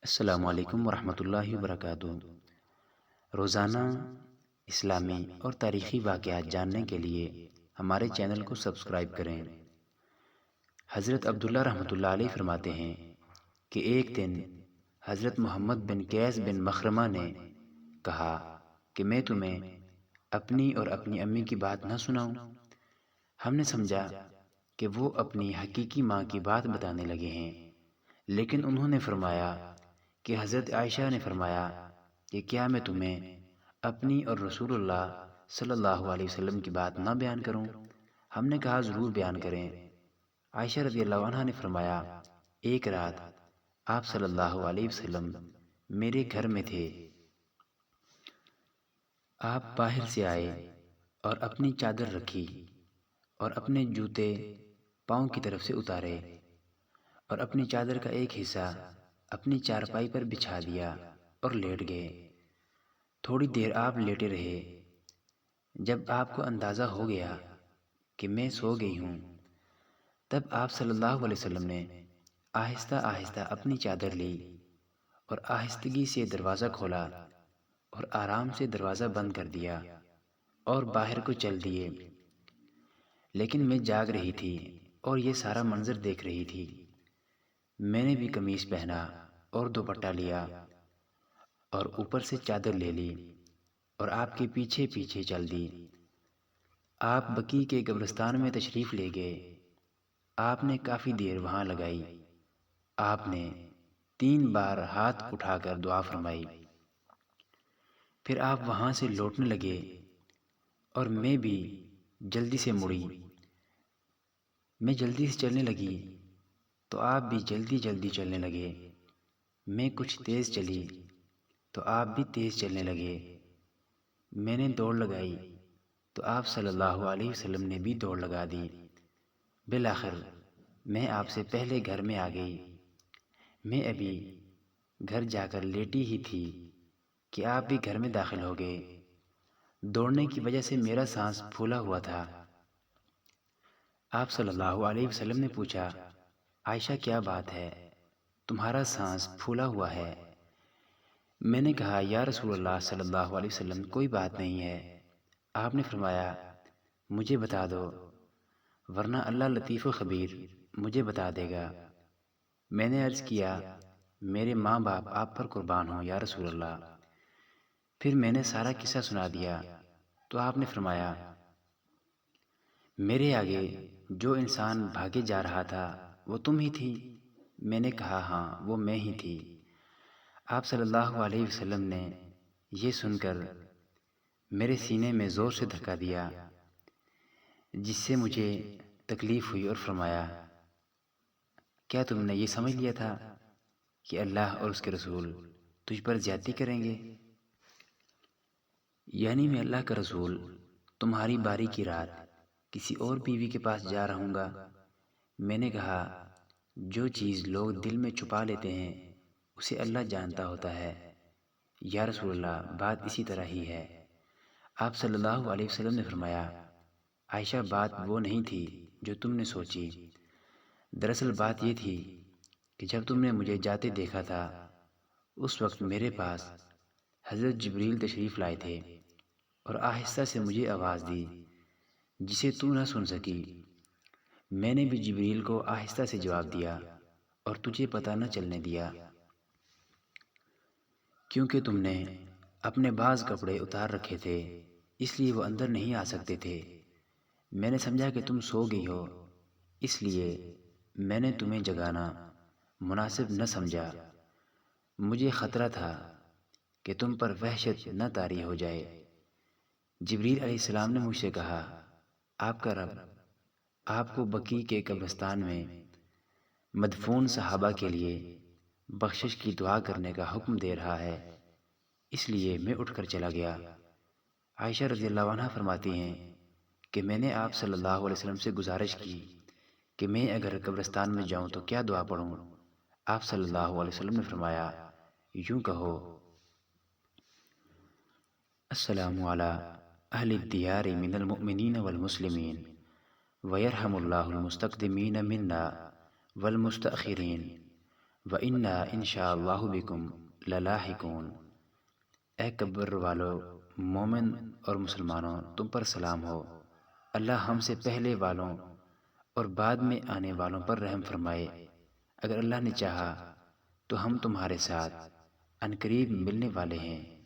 السلام علیکم ورحمۃ اللہ وبرکاتہ۔ روزانہ اسلامی اور تاریخی واقعات جاننے کے لیے ہمارے چینل کو سبسکرائب کریں۔ حضرت عبداللہ رحمۃ اللہ علیہ فرماتے ہیں کہ ایک دن حضرت محمد بن قیس بن مخرمہ نے کہا کہ میں تمہیں اپنی اور اپنی امی کی بات نہ سناؤں۔ ہم نے سمجھا کہ وہ اپنی حقیقی ماں کی بات بتانے لگے ہیں، لیکن انہوں نے فرمایا کہ حضرت عائشہ نے فرمایا کہ کیا میں تمہیں اپنی اور رسول اللہ صلی اللہ علیہ وسلم کی بات نہ بیان کروں؟ ہم نے کہا ضرور بیان کریں۔ عائشہ رضی اللہ عنہا نے فرمایا ایک رات آپ صلی اللہ علیہ وسلم میرے گھر میں تھے۔ آپ باہر سے آئے اور اپنی چادر رکھی اور اپنے جوتے پاؤں کی طرف سے اتارے اور اپنی چادر کا ایک حصہ اپنی چارپائی پر بچھا دیا اور لیٹ گئے۔ تھوڑی دیر آپ لیٹے رہے۔ جب آپ کو اندازہ ہو گیا کہ میں سو گئی ہوں، تب آپ صلی اللہ علیہ وسلم نے آہستہ آہستہ اپنی چادر لی اور آہستگی سے دروازہ کھولا اور آرام سے دروازہ بند کر دیا اور باہر کو چل دیے۔ لیکن میں جاگ رہی تھی اور یہ سارا منظر دیکھ رہی تھی۔ میں نے بھی قمیص پہنا اور دوپٹہ لیا اور اوپر سے چادر لے لی اور آپ کے پیچھے پیچھے چل دی۔ آپ بقیع کے قبرستان میں تشریف لے گئے۔ آپ نے کافی دیر وہاں لگائی۔ آپ نے 3 بار ہاتھ اٹھا کر دعا فرمائی۔ پھر آپ وہاں سے لوٹنے لگے اور میں بھی جلدی سے مڑی۔ میں جلدی سے چلنے لگی تو آپ بھی جلدی جلدی چلنے لگے۔ میں کچھ تیز چلی تو آپ بھی تیز چلنے لگے۔ میں نے دوڑ لگائی تو آپ صلی اللہ علیہ وسلم نے بھی دوڑ لگا دی۔ بالآخر میں آپ سے پہلے گھر میں آ گئی۔ میں ابھی گھر جا کر لیٹی ہی تھی کہ آپ بھی گھر میں داخل ہو گئے۔ دوڑنے کی وجہ سے میرا سانس پھولا ہوا تھا۔ آپ صلی اللہ علیہ وسلم نے پوچھا، عائشہ کیا بات ہے؟ تمہارا سانس پھولا ہوا ہے۔ میں نے کہا یا رسول اللہ صلی اللہ علیہ وسلم کوئی بات نہیں ہے۔ آپ نے فرمایا مجھے بتا دو ورنہ اللہ لطیف و خبیر مجھے بتا دے گا۔ میں نے عرض کیا میرے ماں باپ آپ پر قربان ہوں یا رسول اللہ۔ پھر میں نے سارا قصہ سنا دیا تو آپ نے فرمایا میرے آگے جو انسان بھاگے جا رہا تھا وہ تم ہی تھی؟ میں نے کہا ہاں وہ میں ہی تھی۔ آپ صلی اللہ علیہ وسلم نے یہ سن کر میرے سینے میں زور سے دھکا دیا جس سے مجھے تکلیف ہوئی اور فرمایا کیا تم نے یہ سمجھ لیا تھا کہ اللہ اور اس کے رسول تجھ پر زیادتی کریں گے؟ یعنی میں اللہ کا رسول تمہاری باری کی رات کسی اور بیوی کے پاس جا رہوں گا؟ میں نے کہا جو چیز لوگ دل میں چھپا لیتے ہیں اسے اللہ جانتا ہوتا ہے یا رسول اللہ، بات اسی طرح ہی ہے۔ آپ صلی اللہ علیہ وسلم نے فرمایا عائشہ بات وہ نہیں تھی جو تم نے سوچی۔ دراصل بات یہ تھی کہ جب تم نے مجھے جاتے دیکھا تھا اس وقت میرے پاس حضرت جبریل تشریف لائے تھے اور آہستہ سے مجھے آواز دی جسے تو نہ سن سکی۔ میں نے بھی جبریل کو آہستہ سے جواب دیا اور تجھے پتہ نہ چلنے دیا کیونکہ تم نے اپنے بعض کپڑے اتار رکھے تھے اس لیے وہ اندر نہیں آ سکتے تھے۔ میں نے سمجھا کہ تم سو گئی ہو اس لیے میں نے تمہیں جگانا مناسب نہ سمجھا۔ مجھے خطرہ تھا کہ تم پر وحشت نہ طاری ہو جائے۔ جبریل علیہ السلام نے مجھ سے کہا آپ کا رب آپ کو بقیع کے قبرستان میں مدفون صحابہ کے لیے بخشش کی دعا کرنے کا حکم دے رہا ہے، اس لیے میں اٹھ کر چلا گیا۔ عائشہ رضی اللہ عنہا فرماتی ہیں کہ میں نے آپ صلی اللہ علیہ وسلم سے گزارش کی کہ میں اگر قبرستان میں جاؤں تو کیا دعا پڑھوں؟ آپ صلی اللہ علیہ وسلم نے فرمایا یوں کہو السلام علی اہل الدیار من المؤمنین والمسلمین ویرحم اللہ المستقدمین منا والمستأخرین وَإِنَّا إِن شَاءَ اللَّهُ بِكُمْ لَلَاحِقُونَ۔ اے قبر والو، مومن اور مسلمانوں، تم پر سلام ہو۔ اللہ ہم سے پہلے والوں اور بعد میں آنے والوں پر رحم فرمائے۔ اگر اللہ نے چاہا تو ہم تمہارے ساتھ عنقریب ملنے والے ہیں۔